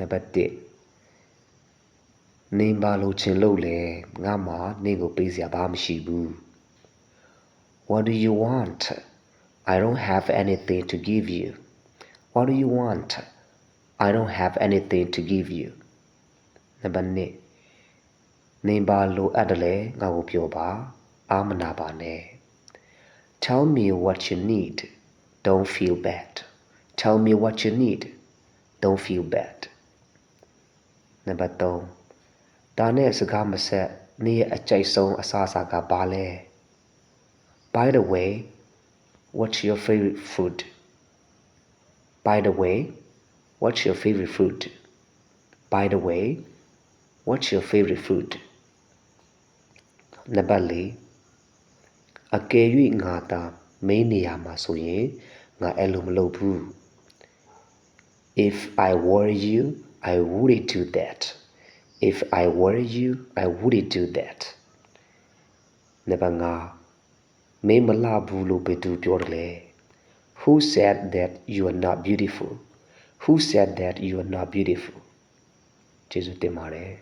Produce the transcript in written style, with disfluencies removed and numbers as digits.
Number 1 နင်းပါလို့ချင်လို့လေငါမှနင်းကိုပေးစရာဘာမှမရှိဘူး What do you want? I don't have anything to give you. What do you want? I don't have anything to give you. Number 2နင်းပါလို့အပ်တယ်လေငါကိုပြောပါအာမနာပါနဲ့ Tell me what you need. Don't feel bad. Tell me what you need. Don't feel bad. Number 3ဒါနဲ့စကားမဆက်နေ့ရဲ့အကြိုက်ဆုံးအစားအစာကဘာလဲ By the way, what's your favorite food? By the way, what's your favorite food? By the way, what's your favorite food? Number 4အကယ်၍ငါသာမင်းနေရာမှာဆိုရင်ငါအဲ့လိုမလုပ်ဘူး If I were you, I wouldn't do that. If I were you, I wouldn't do that. Number 5မင်းမလှဘူးလို့ဘယ်သူပြောတယ်လဲ Who said that you are not beautiful? Who said that you are not beautiful? ကျေးဇူးတင်ပါတယ်